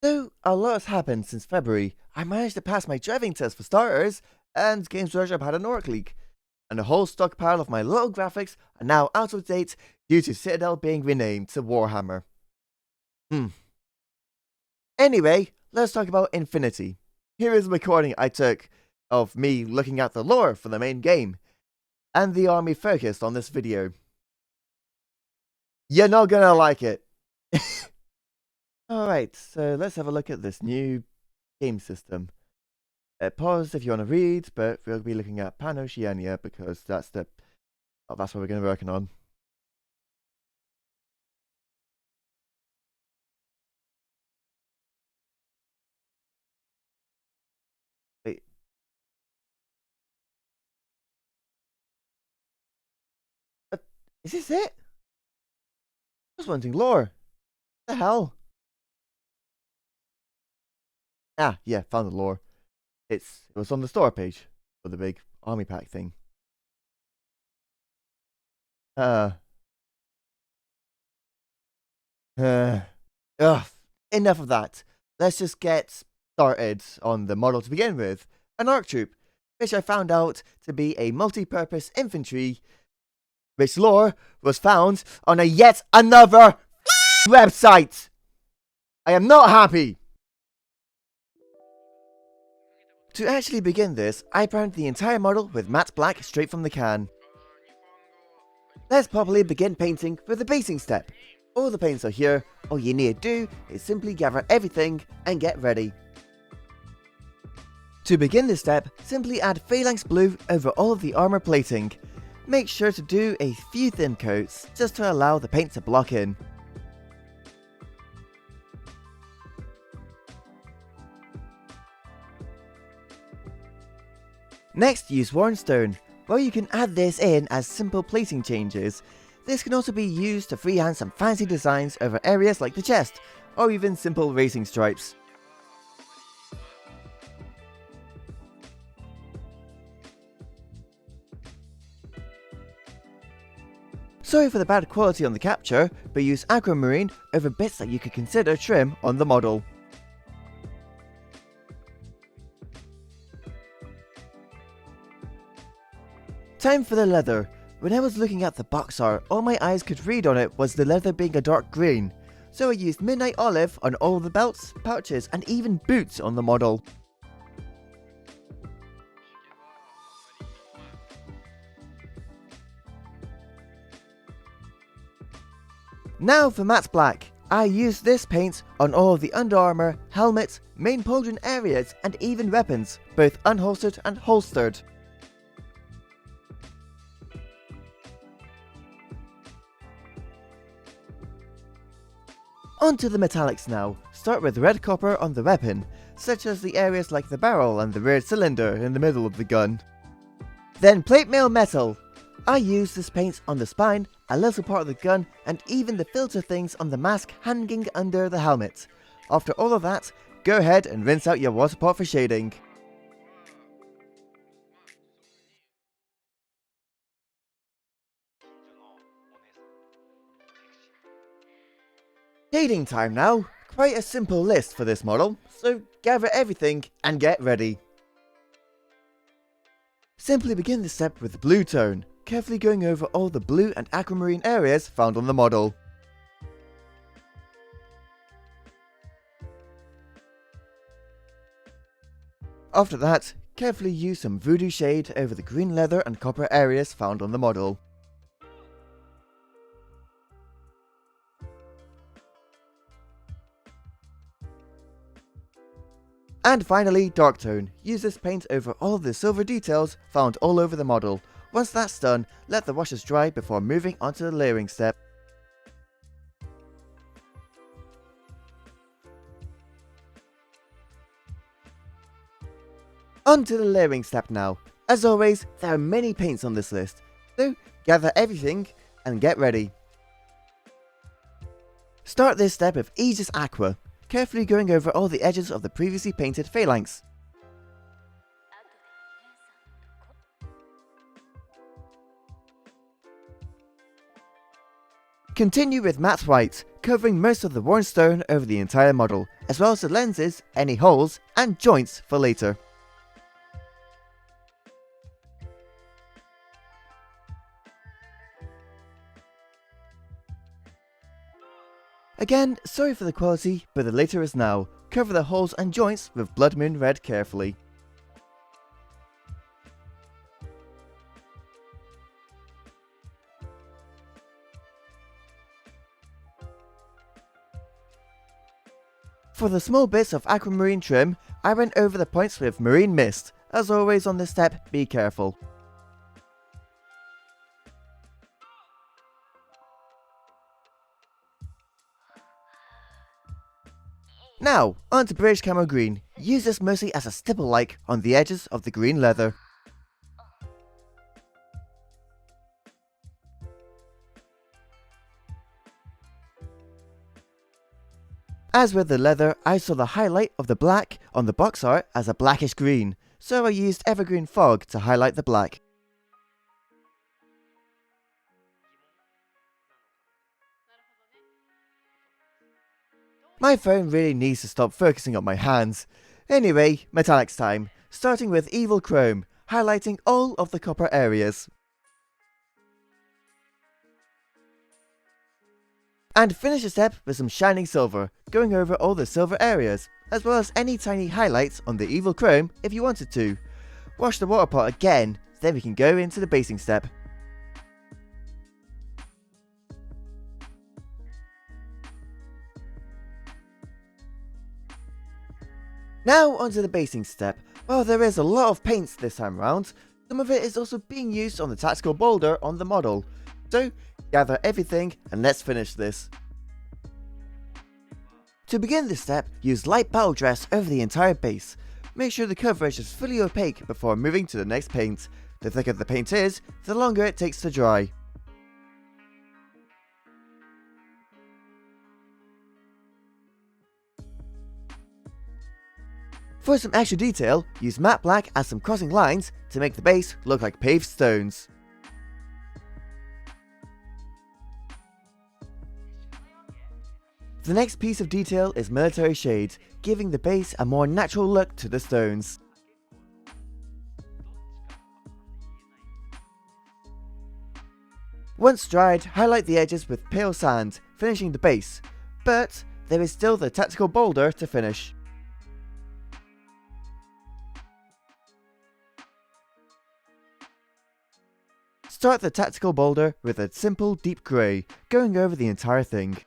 Though a lot has happened since February, I managed to pass my driving test for starters, and Games Workshop had an orc leak, and a whole stockpile of my little graphics are now out of date due to Citadel being renamed to Warhammer. Anyway, let's talk about Infinity. Here is a recording I took of me looking at the lore for the main game, and the army focused on this video. You're not gonna like it. Alright, so let's have a look at this new game system. Pause if you want to read, but we'll be looking at PanOceania because that's what we're going to be working on. Wait. Is this it? I was wanting lore. What the hell? Ah, yeah, found the lore. It was on the store page for the big army pack thing. Ugh, enough of that. Let's just get started on the model to begin with. An ARC troop, which I found out to be a multi-purpose infantry, which lore was found on a yet another website. I am not happy. To actually begin this, I primed the entire model with matte black straight from the can. Let's properly begin painting with the basing step. All the paints are here, all you need to do is simply gather everything and get ready. To begin this step, simply add phalanx blue over all of the armor plating. Make sure to do a few thin coats just to allow the paint to block in. Next, use worn stone, where you can add this in as simple plating changes. This can also be used to freehand some fancy designs over areas like the chest, or even simple racing stripes. Sorry for the bad quality on the capture, but use aquamarine over bits that you could consider trim on the model. Time for the leather. When I was looking at the box art, all my eyes could read on it was the leather being a dark green, so I used midnight olive on all the belts, pouches and even boots on the model. Now for matte black. I used this paint on all of the under armor, helmet, main pauldron areas and even weapons, both unholstered and holstered. Onto the metallics now. Start with red copper on the weapon, such as the areas like the barrel and the rear cylinder in the middle of the gun. Then plate mail metal. I used this paint on the spine, a little part of the gun, and even the filter things on the mask hanging under the helmet. After all of that, go ahead and rinse out your water pot for shading. Shading time now. Quite a simple list for this model, so gather everything and get ready. Simply begin the step with the blue tone, carefully going over all the blue and aquamarine areas found on the model. After that, carefully use some voodoo shade over the green leather and copper areas found on the model. And finally, dark tone. Use this paint over all of the silver details found all over the model. Once that's done, let the washes dry before moving onto the layering step. Onto the layering step now. As always, there are many paints on this list, so gather everything and get ready. Start this step with Aegis Aqua, carefully going over all the edges of the previously painted phalanx. Continue with matte white, covering most of the worn stone over the entire model, as well as the lenses, any holes, and joints for later. Again, sorry for the quality, but the later is now. Cover the holes and joints with Blood Moon Red carefully. For the small bits of aquamarine trim, I went over the points with marine mist. As always on this step, be careful. Now, onto British Camo Green. Use this mostly as a stipple-like on the edges of the green leather. As with the leather, I saw the highlight of the black on the box art as a blackish green, so I used evergreen fog to highlight the black. My phone really needs to stop focusing on my hands. Anyway, metallics time, starting with Evil Chrome, highlighting all of the copper areas. And finish the step with some shining silver, going over all the silver areas, as well as any tiny highlights on the Evil Chrome if you wanted to. Wash the water pot again, then we can go into the basing step. Now onto the basing step. While there is a lot of paints this time around, some of it is also being used on the tactical boulder on the model. So, gather everything and let's finish this. To begin this step, use light battle dress over the entire base. Make sure the coverage is fully opaque before moving to the next paint. The thicker the paint is, the longer it takes to dry. For some extra detail, use matte black as some crossing lines to make the base look like paved stones. The next piece of detail is military shade, giving the base a more natural look to the stones. Once dried, highlight the edges with pale sand, finishing the base, but there is still the tactical boulder to finish. Start the tactical boulder with a simple deep grey, going over the entire thing.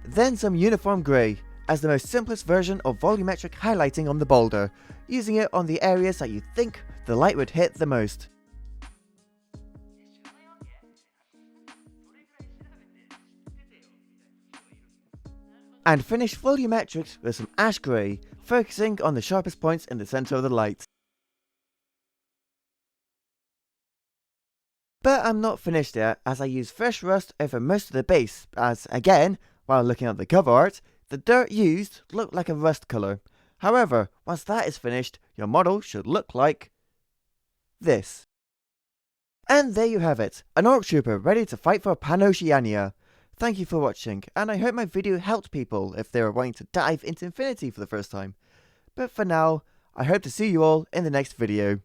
Then some uniform grey, as the most simplest version of volumetric highlighting on the boulder, using it on the areas that you think the light would hit the most. And finish volumetrics with some ash grey, focusing on the sharpest points in the centre of the light. But I'm not finished yet, as I use fresh rust over most of the base, as again, while looking at the cover art, the dirt used looked like a rust colour. However, once that is finished, your model should look like this. And there you have it, an Orc Trooper ready to fight for PanOceania. Thank you for watching, and I hope my video helped people if they were wanting to dive into Infinity for the first time. But for now, I hope to see you all in the next video.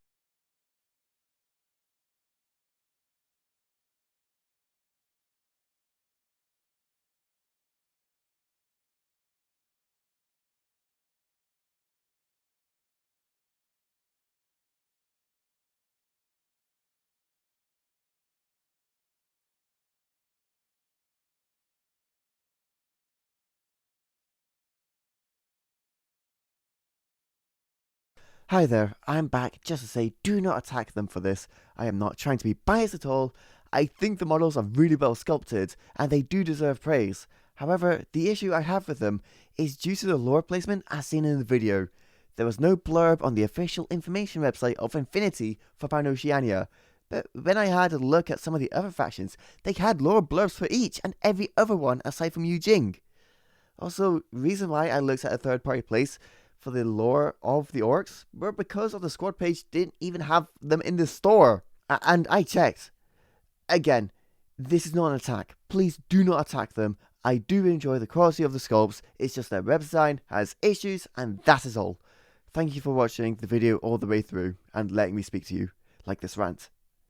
Hi there, I'm back just to say do not attack them for this. I am not trying to be biased at all. I think the models are really well sculpted and they do deserve praise. However, the issue I have with them is due to the lore placement as seen in the video. There was no blurb on the official information website of Infinity for PanOceania, but when I had a look at some of the other factions, they had lore blurbs for each and every other one aside from Yu Jing. Also, reason why I looked at a third party place for the lore of the orcs were because of the squad page didn't even have them in the store. And I checked. Again, this is not an attack. Please do not attack them. I do enjoy the quality of the sculpts, it's just their web design has issues, and that is all. Thank you for watching the video all the way through and letting me speak to you like this rant.